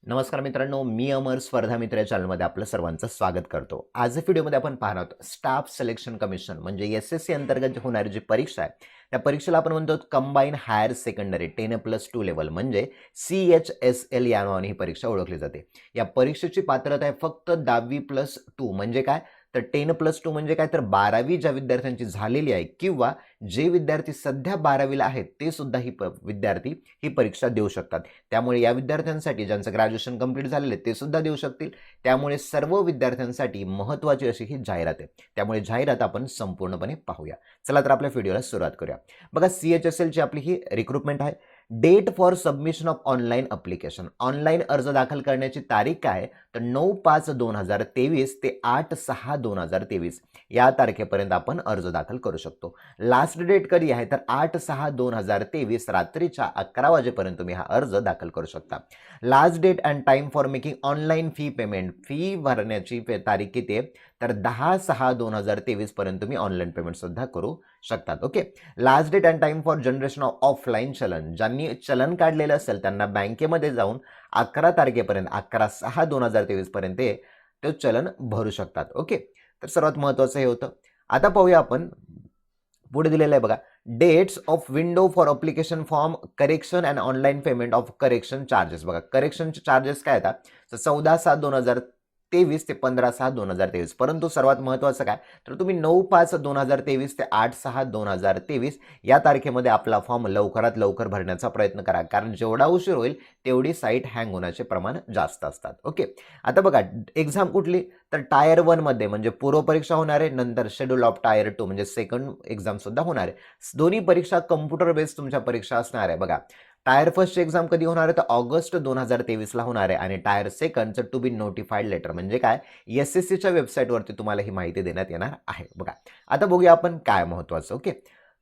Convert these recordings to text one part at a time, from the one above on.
नमस्कार मित्रांनो, मी अमर स्पर्धा मित्र या चॅनलमध्ये आपलं सर्वांचं स्वागत करतो. आज या व्हिडिओमध्ये आपण पाहणार आहोत स्टाफ सिलेक्शन कमिशन म्हणजे एस-एस-सी अंतर्गत होणारी जी परीक्षा आहे, त्या परीक्षेला आपण म्हणतो कंबाईन हायर सेकंडरी 10+2 लेवल म्हणजे CHSL या नावाने ही परीक्षा ओळखली जाते. या परीक्षेची पात्रता आहे फक्त 10+2 म्हणजे काय? तर 10+2 म्हणजे काय? तर 12वी ज्या विद्यार्थ्यांची झालेली आहे किंवा जे विद्यार्थी सध्या 12वीला आहेत ते सुद्धा विद्यार्थी ही परीक्षा देऊ शकतात. त्यामुळे या विद्यार्थ्यांसाठी ज्यांचं ग्रॅज्युएशन कंप्लीट झालेलं आहे ते सुद्धा देऊ शकतील. त्यामुळे सर्व विद्यार्थ्यांसाठी महत्त्वाची अशी ही जाहिरात आहे. त्यामुळे जाहिरात आपण संपूर्णपणे पाहूया. चला तर आपल्या व्हिडिओला सुरुवात करूया. बघा CHSLची आपली ही रिक्रुटमेंट आहे. Date for submission of online application. Online अर्ज दाखल करण्याची तारीख काय आहे? तर 9/5/2023 ते 8/6/2023 या तारखेपर्यंत आपण अर्ज दाखल करू शकतो. लास्ट डेट कधी आहे? तर 8/6/2023 रात्रीच्या 11 वाजेपर्यंत तुम्ही हा अर्ज दाखल करू शकता. Last date and time for making online fee payment. Fee भरण्याची तारीख किती आहे? तर 10/6/2023 पर्यंत तुम्ही ऑनलाईन पेमेंट सुद्धा करू शकतात. Okay. Last date and time for generation of offline challan. ज्यांनी चलन काढलेलं असेल त्यांना बँकेमध्ये जाऊन 11 तारखेपर्यंत 11/6/2023 पर्यंत ते चलन भरू शकतात. ओके. तर सर्वात महत्त्वाचं हे होतं. आता पाहूया आपण पुढे दिलेलं आहे बघा. Dates of window for application form correction and online payment of correction charges. बघा करेक्शनचे चार्जेस काय येतात? तर 14/7/2023 ते 15/7/2023. परंतु सर्वात महत्त्वाचं काय? तर तुम्ही 9/5/2023 ते 8/6/2023 या तारखेमध्ये आपला फॉर्म लवकरात लवकर भरण्याचा प्रयत्न करा. कारण जेवढा उशीर होईल तेवढी साईट हँग होण्याचे प्रमाण जास्त असतात. ओके. आता बघा एक्झाम कुठली? तर टायर 1 मध्ये म्हणजे पूर्व परीक्षा होणार आहे. नंतर शेड्यूल ऑफ टायर 2 म्हणजे सेकंड एक्झाम सुद्धा होणार आहे. दोन्ही परीक्षा कम्प्युटर बेस्ड तुमच्या परीक्षा असणार आहे. बघा टायर फर्स्टची एक्झाम कधी होणार आहे? तर ऑगस्ट 2023 ला होणार आहे आणि टायर सेकंडचं टू बी नोटिफाईड लेटर म्हणजे काय? SSCच्या वेबसाईटवरती तुम्हाला ही माहिती देण्यात येणार आहे. बघा आता बघूया आपण काय महत्त्वाचं. Okay.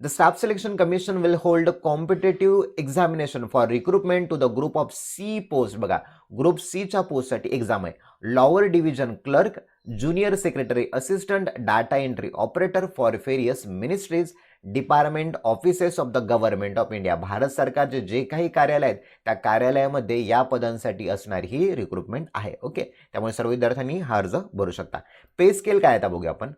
The Staff Selection Commission will hold a competitive examination for recruitment to the group of C post. बघा ग्रुप सी च्या पोस्टसाठी एक्झाम आहे. Lower division clerk, junior secretary assistant, data entry operator for various ministries, department offices of the government of India. Bharat सरकारचे जे काही कार्यालय आहेत त्या कार्यालयामध्ये या पदांसाठी असणारी ही रिक्रुटमेंट आहे. ओके. त्यामुळे सर्व विद्यार्थ्यांनी हा अर्ज भरू शकता. पे स्केल काय आता बघूया आपण.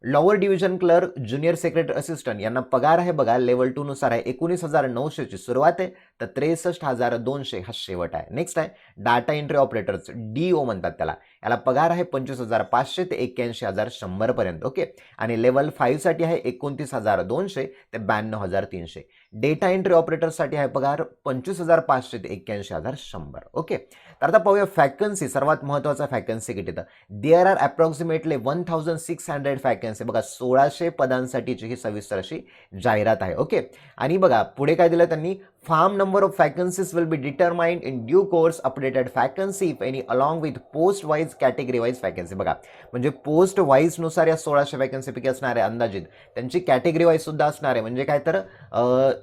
Lower division clerk, junior secretary assistant यांना पगार आहे बघा लेवल 2 नुसार आहे. 19,900 ची सुरुवात आहे तर 63,200 हा शेवट आहे. नेक्स्ट आहे डाटा एंट्री ऑपरेटर्स DO म्हणतात त्याला. याला पगार आहे 25,500 ते 81,100 पर्यंत. ओके. आणि लेवल 5 साठी आहे 29,200 ते 92,300. डेटा एंट्री ऑपरेटरसाठी आहे पगार 25,500 ते 81,100. ओके. तर आता पाहूया वॅकन्सी. सर्वात महत्त्वाचा वॅकन्सी किती तर देअर आर अप्रॉक्सिमेटली 1,600 वॅकन्सी. बघा 1600 पदांसाठीची ही सविस्तर अशी जाहिरात आहे. ओके. आणि बघा पुढे काय दिलं त्यांनी firm number of vacancies will be determined in due course updated vacancy if any along with post wise category wise vacancy. बघा म्हणजे पोस्ट वाईज नुसार या 1600 वॅकन्सी पैकी असणार आहे अंदाजित. त्यांची कॅटेगरी वाईज सुद्धा असणार आहे. म्हणजे काय तर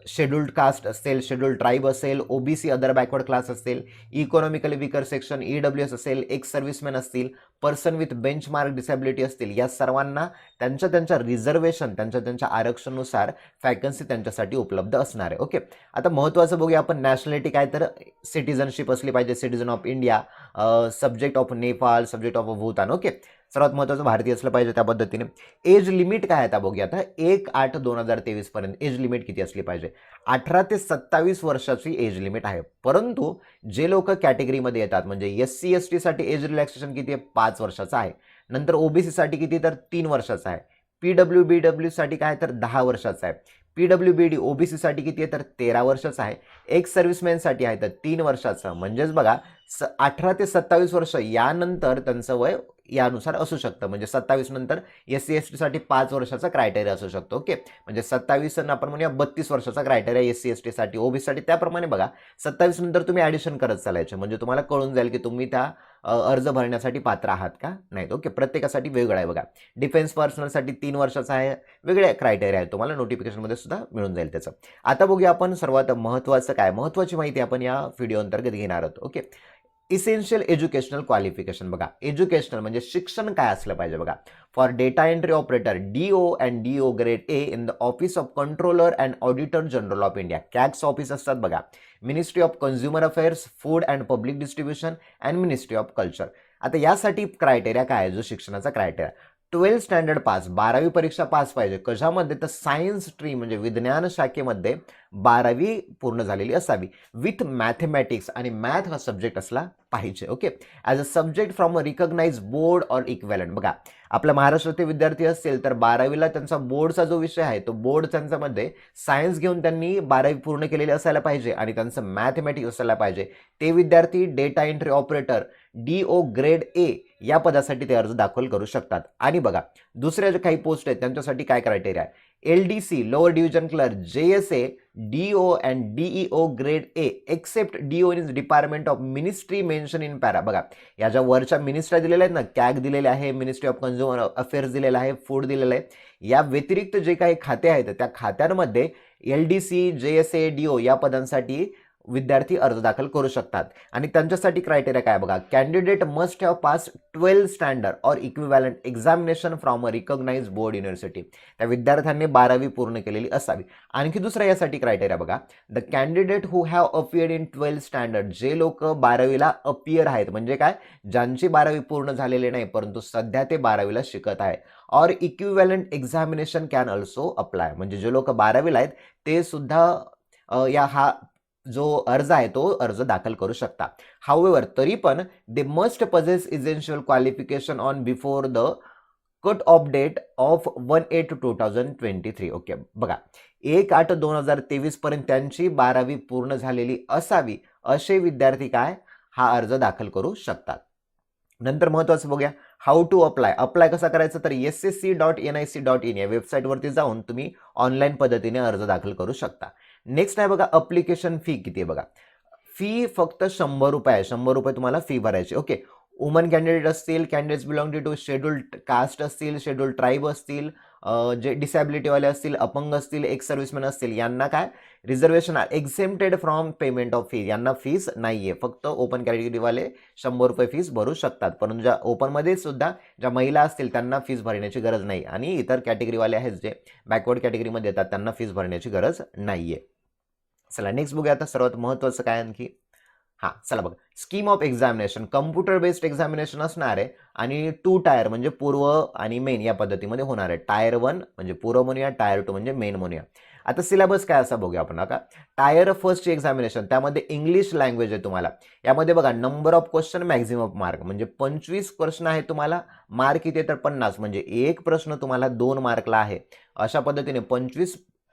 शेड्यूल्ड कास्ट असेल, शेड्यूल्ड ट्राईब असेल, OBC अदर बॅकवर्ड क्लास असेल, इकॉनॉमिकली विकर सेक्शन EWS असेल, एक्स सर्व्हिसमॅन असतील, पर्सन विथ बेंचमार्क डिसेबिलिटी असतील, या सर्वांना त्यांच्या रिझर्वेशन त्यांच्या आरक्षणानुसार वॅकन्सी त्यांच्यासाठी उपलब्ध असणार आहे. ओके. आता महत्त्वाचं बघूया आपण. नॅशनॅलिटी काय तर सिटिझनशिप असली पाहिजे, citizen of India, subject of Nepal, subject of Bhutan. Okay. सर्वात महत्त्वाचं भारतीय असलं पाहिजे त्या पद्धतीने. एज लिमिट काय आहे आता बघूया. आता 1/8/2023 पर्यंत एज लिमिट किती असली पाहिजे? 18 ते 27 वर्षाची एज लिमिट आहे. परंतु जे लोक कॅटेगरीमध्ये येतात म्हणजे SC ST साठी एज रिलॅक्सेशन किती आहे? 5 वर्षाचा आहे. नंतर OBC साठी किती तर 3 वर्षाचा आहे. PWBW साठी काय तर 10 वर्षाचा आहे. PWBD OBC साठी किती आहे तर 13 वर्षाचा आहे. एक्स सर्व्हिसमॅनसाठी आहे तर 3 वर्षाचा. म्हणजेच बघा 18 ते 27 वर्ष यानंतर त्यांचं वय यानुसार असू शकतं. म्हणजे 27 नंतर SC ST साठी 5 वर्षाचा क्रायटेरिया असू शकतो. ओके. म्हणजे 27 आपण म्हणूया 32 वर्षाचा क्रायटेरिया SC ST साठी, OBC साठी. त्याप्रमाणे बघा 27 नंतर तुम्ही ॲडिशन करत चालायचे म्हणजे तुम्हाला कळून जाईल की तुम्ही त्या अर्ज भरण्यासाठी पात्र आहात का नाहीत. ओके. प्रत्येकासाठी वेगळं आहे बघा. डिफेन्स पर्सनलसाठी 3 वर्षाचा आहे. वेगळे क्रायटेरिया आहे. तुम्हाला नोटिफिकेशनमध्ये सुद्धा मिळून जाईल त्याचं. आता बघूया आपण सर्वात महत्त्वाचं काय महत्त्वाची माहिती आपण या व्हिडिओ अंतर्गत घेणार आहोत. ओके. इसेन्शियल एज्युकेशनल क्वालिफिकेशन बघा, एज्युकेशनल म्हणजे शिक्षण काय असलं पाहिजे बघा. For data entry operator DO and DO grade A in the office of controller and auditor general of India. CAG's office असतात बघा. Ministry of consumer affairs, food and public distribution and ministry of culture. आता यासाठी criteria काय आहे, जो शिक्षणाचा criteria 12 standard pass, 12वी परीक्षा पास पाहिजे. कशामध्ये, तर सायन्स स्ट्रीम म्हणजे विज्ञान शाखेमध्ये 12वी पूर्ण झालेली असावी विथ मॅथमॅटिक्स, आणि मॅथ हा सब्जेक्ट असला पाहिजे. Okay, as a subject from a recognise board or equivalent. बघा, आपल्या महाराष्ट्रातील विद्यार्थी असतील तर 12वीला त्यांचा बोर्डचा जो विषय आहे तो बोर्ड त्यांच्यामध्ये सायन्स घेऊन त्यांनी 12वी पूर्ण केलेली असायला पाहिजे आणि त्यांचं मॅथमॅटिक्स असायला पाहिजे. ते विद्यार्थी data entry operator DO grade A या पदासाठी ते अर्ज दाखल करू शकतात. आणि बघा, दुसऱ्या जे काही पोस्ट आहेत त्यांच्यासाठी काय क्रायटेरिया आहे, LDC lower division clerk, JSA DO and DEO grade A except DO in department of ministry mention in para. बघा, या ज्या वरच्या मिनिस्ट्री दिलेल्या आहेत ना, कॅग दिलेले आहे, मिनिस्ट्री ऑफ कन्झ्युमर अफेअर्स दिलेला आहे, फूड दिलेलं आहे, या व्यतिरिक्त जे काही खाते आहेत त्या खात्यांमध्ये LDC JSA DO या पदांसाठी विद्यार्थी अर्ज दाखल करू शकतात. आणि त्यांच्यासाठी क्रायटेरिया काय बघा, candidate must have pass 12 standard or equivalent examination from a recognise board university. त्या विद्यार्थ्यांनी 12वी पूर्ण केलेली असावी. आणखी दुसरा यासाठी क्रायटेरिया बघा, the candidate who have appeared in 12 standard. जे लोक 12वीला अपियर आहेत म्हणजे काय, ज्यांची 12वी पूर्ण झालेली नाही परंतु सध्या ते 12वीला शिकत आहे. Or equivalent examination can also apply. म्हणजे जे लोक 12वीला आहेत ते सुद्धा हा जो अर्ज आहे तो अर्ज दाखल करू शकता. हाऊएव्हर, तरी पण they must possess essential qualification on before the cut off date of 1/8/2023. Okay, बघा, 1/8/2023 पर्यंत त्यांची 12वी पूर्ण झालेली असावी असे विद्यार्थी काय हा अर्ज दाखल करू शकतात. नंतर महत्त्वाचं बघूया, हाऊ टू अप्लाय. अप्लाय कसा करायचं, तर ssc.nic.in या वेबसाईटवरती जाऊन तुम्ही ऑनलाईन पद्धतीने अर्ज दाखल करू शकता. नेक्स्ट आहे बघा, अप्लिकेशन फी किती आहे बघा. फी फक्त 100 रुपये आहे. 100 रुपये तुम्हाला फी भरायची. ओके, वुमन कॅन्डिडेट असतील, candidates belonging to scheduled caste असतील, शेड्यूल्ड ट्राईब असतील, जे डिसॅबिलिटीवाले असतील, अपंग असतील, एक्स सर्व्हिसमॅन असतील, यांना काय reservation exempted from payment of fee. यांना फीस नाहीये. फक्त ओपन कॅटेगरीवाले 100 रुपये फीस भरू शकतात. परंतु ज्या ओपनमध्ये सुद्धा ज्या महिला असतील त्यांना फीस भरण्याची गरज नाही. आणि इतर कॅटेगरीवाले आहेत जे बॅकवर्ड कॅटेगरीमध्ये येतात त्यांना फीस भरण्याची गरज नाहीये. चला नेक्स्ट बघूया आता सर्वात महत्त्वाचं काय आणखी. चला बघा, scheme of examination computer based examination असणार आहे आणि 2 टायर म्हणजे पूर्व आणि मेन या पद्धतीमध्ये होणार आहे. टायर 1 म्हणजे पूर्व म्हणूया, टायर 2 म्हणजे मेन म्हणूया. आता सिलेबस काय असा बघूया आपण. आता टायर फर्स्टची एक्झामिनेशन त्यामध्ये इंग्लिश लँग्वेज आहे तुम्हाला. यामध्ये बघा, number of question maximum mark म्हणजे 25 प्रश्न आहे तुम्हाला. मार्क किती तर 50 म्हणजे एक प्रश्न तुम्हाला 2 मार्कला आहे. अशा पद्धतीने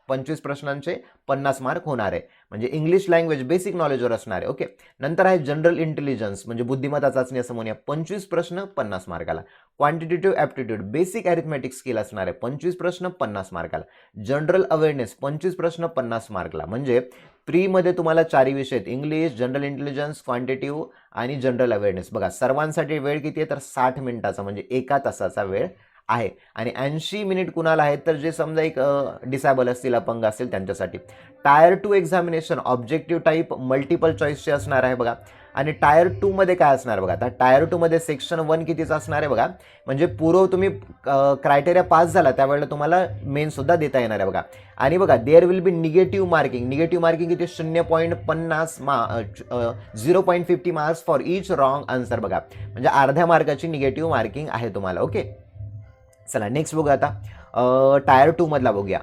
25 प्रश्नांचे 50 मार्क होणार आहे. म्हणजे इंग्लिश लँग्वेज बेसिक नॉलेजवर असणार आहे. ओके, नंतर आहे जनरल इंटेलिजन्स म्हणजे बुद्धिमत्ता चाचणी असं म्हणूया. 25 प्रश्न 50 मार्काला. Quantitative aptitude basic arithmetic skill असणार आहे. 25 प्रश्न 50 मार्काला. जनरल अवेअरनेस 25 प्रश्न 50 मार्कला. म्हणजे प्रीमध्ये तुम्हाला 4 विषय आहेत, इंग्लिश, जनरल इंटेलिजन्स, क्वांटिटेटिव्ह आणि जनरल अवेअरनेस. बघा, सर्वांसाठी वेळ किती आहे तर 60 मिनिटाचा म्हणजे 1 तासाचा वेळ आहे. आणि 80 मिनिट कुणाला आहेत तर जे समजा एक डिसेबल असतील, अपंग असतील त्यांच्यासाठी. Tier 2 examination objective type multiple चॉईसचे असणार आहे बघा. आणि टायर 2 मध्ये काय असणार बघा, आता टायर 2 मध्ये सेक्शन 1 कितीचा असणार आहे बघा. म्हणजे पूर्व तुम्ही क्रायटेरिया पास झाला त्यावेळेला तुम्हाला मेन सुद्धा देता येणार आहे बघा. आणि बघा, there will be negative marking. Negative marking किती 0.50 marks for each wrong answer बघा. म्हणजे अर्ध्या मार्काची निगेटिव्ह मार्किंग आहे तुम्हाला. ओके, चला नेक्स्ट बघूया आता टायर 2 मधला बघूया.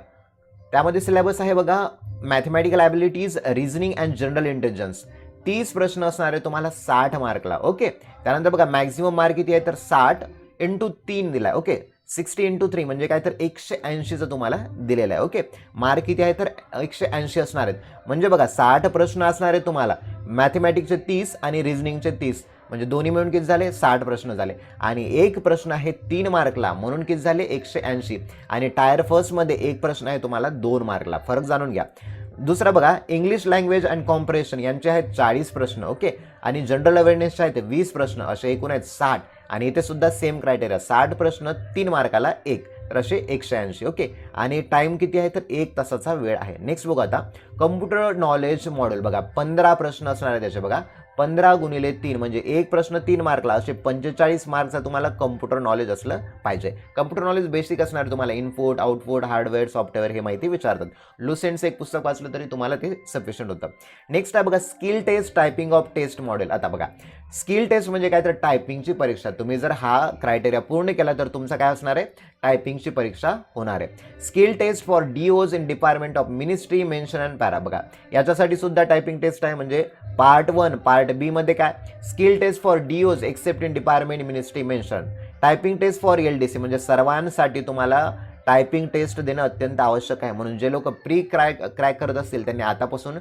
त्यामध्ये सिलेबस आहे बघा, mathematical abilities, reasoning and general intelligence. 30 प्रश्न असणार आहे तुम्हाला 60 मार्कला. ओके, त्यानंतर बघा मॅक्झिमम मार्क किती आहे तर 60 × 3 दिलाय. ओके, 60 × 3 म्हणजे काय तर 180चं तुम्हाला दिलेलं आहे. ओके, मार्क किती आहे तर 180 असणार आहेत. म्हणजे बघा 60 प्रश्न असणार आहेत तुम्हाला, मॅथमॅटिक्सचे 30 आणि रिझनिंगचे 30 म्हणजे दोन्ही मिळून किती झाले 60 प्रश्न झाले. आणि एक प्रश्न आहे 3 मार्कला म्हणून किती झाले 180. आणि टायर फर्स्टमध्ये एक प्रश्न आहे तुम्हाला 2 मार्कला. फरक जाणून घ्या. दुसरा बघा, इंग्लिश लँग्वेज अँड कॉम्प्रेशन यांचे आहेत 40 प्रश्न. ओके, आणि जनरल अवेअरनेसचे आहेत 20 प्रश्न. असे एकूण आहेत 60. आणि इथे सुद्धा सेम क्रायटेरिया, 60 प्रश्न 3 मार्काला 1 तर असे 180. ओके, आणि टाइम किती आहे तर 1 तासाचा वेळ आहे. नेक्स्ट बघा आता कम्प्युटर नॉलेज मॉडेल बघा, 15 प्रश्न असणार आहे त्याचे बघा. 15×3 म्हणजे एक प्रश्न 3 मार्कला, असे 45 मार्कचा तुम्हाला कम्प्युटर नॉलेज असलं पाहिजे. कम्प्युटर नॉलेज बेसिक असणार, तुम्हाला इनपुट आउटपुट हार्डवेअर सॉफ्टवेअर हे माहिती विचारतात. लुसेंटचं एक पुस्तक वाचलं तरी तुम्हाला ते सफिशियंट होतं. नेक्स्ट आहे बघा skill test typing of test model. आता बघा स्किल टेस्ट म्हणजे काय तर टायपिंगची परीक्षा. तुम्ही जर हा क्रायटेरिया पूर्ण केला तर तुमचा काय असणार आहे, टायपिंगची परीक्षा होणार आहे. Skill test for DOs in department of ministry mention and para. बघा याच्यासाठी सुद्धा टायपिंग टेस्ट आहे. म्हणजे पार्ट 1 पार्ट बी मध्ये काय skill test for DOs except in department ministry mention. Typing test for LDC म्हणजे सर्वांसाठी तुम्हाला टायपिंग टेस्ट देणं अत्यंत आवश्यक आहे. म्हणून जे लोक प्री क्रॅक करत असतील त्यांनी आतापासून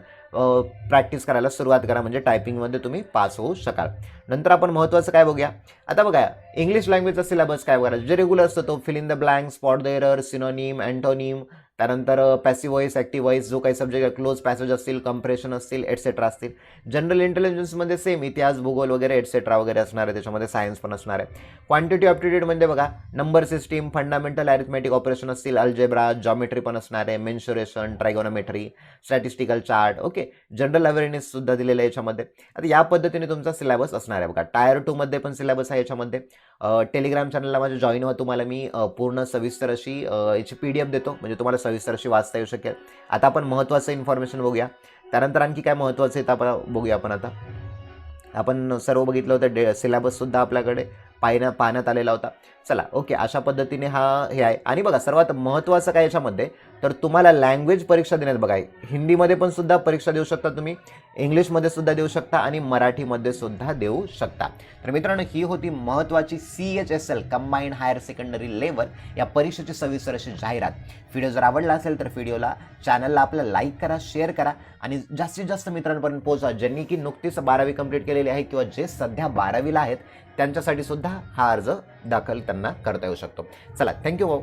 प्रॅक्टिस करायला सुरुवात करा, म्हणजे टायपिंगमध्ये तुम्ही पास होऊ शकाल. नंतर आपण महत्त्वाचं काय बघूया. आता बघा इंग्लिश लँग्वेजचा सिलेबस काय बघा, जे रेग्युलर असतो तो fill in the blank, spot the error, synonym, antonym, त्यानंतर पॅसिव्ह व्हॉइस, ॲक्टिव्ह व्हॉइस, जो काही सब्जेक्ट क्लोज पॅसेज असतील, कंप्रेशन असतील, एटसेट्रा असतील. जनरल इंटेलिजन्समध्ये सेम इतिहास, भूगोल वगैरे एटसेट्रा वगैरे असणार आहे. त्याच्यामध्ये सायन्स पण असणार आहे. क्वांटिटी ॲप्टिट्यूड म्हणजे बघा number system, fundamental arithmetic operation असतील, अल्जेब्रा, जॉमेट्री पण असणार आहे, mensuration, trigonometry, statistical chart. Okay, general awareness सुद्धा दिलेलं आहे याच्यामध्ये. आता या पद्धतीने तुमचा सिलेबस असणार आहे. बघा टायर 2 मध्ये पण सिलेबस आहे याच्यामध्ये. टेलिग्राम चॅनलला माझ्या जॉईन व्हा, तुम्हाला मी पूर्ण सविस्तर अशी याची PDF देतो, म्हणजे तुम्हाला सविस्तर अशी वाचता येऊ शकेल. आता आपण महत्त्वाचं इन्फॉर्मेशन बघूया. त्यानंतर आणखी काय महत्त्वाचं आहे आपण बघूया. आपण सर्व बघितलं होतं, सिलेबस सुद्धा आपल्याकडे पाहण्यात आलेला होता. चला ओके, अशा पद्धतीने हे आहे. आणि बघा सर्वात महत्त्वाचं काय याच्यामध्ये, तर तुम्हाला लँग्वेज परीक्षा देण्यात बघा हिंदीमध्ये पण सुद्धा परीक्षा देऊ शकता तुम्ही, इंग्लिशमध्ये सुद्धा देऊ शकता आणि मराठीमध्ये सुद्धा देऊ शकता. तर मित्रांनो ही होती महत्त्वाची CHSL combined higher secondary level या परीक्षेची सविस्तर अशी जाहिरात. व्हिडिओ जर आवडला असेल तर चॅनलला आपलं लाईक करा, शेअर करा आणि जास्तीत जास्त मित्रांपर्यंत पोहोचवा, ज्यांनी की नुकतीच 12वी कंप्लीट केलेली आहे किंवा जे सध्या 12वीला आहेत त्यांच्यासाठी सुद्धा हा अर्ज दाखल त्यांना करता येऊ शकतो. चला थँक्यू.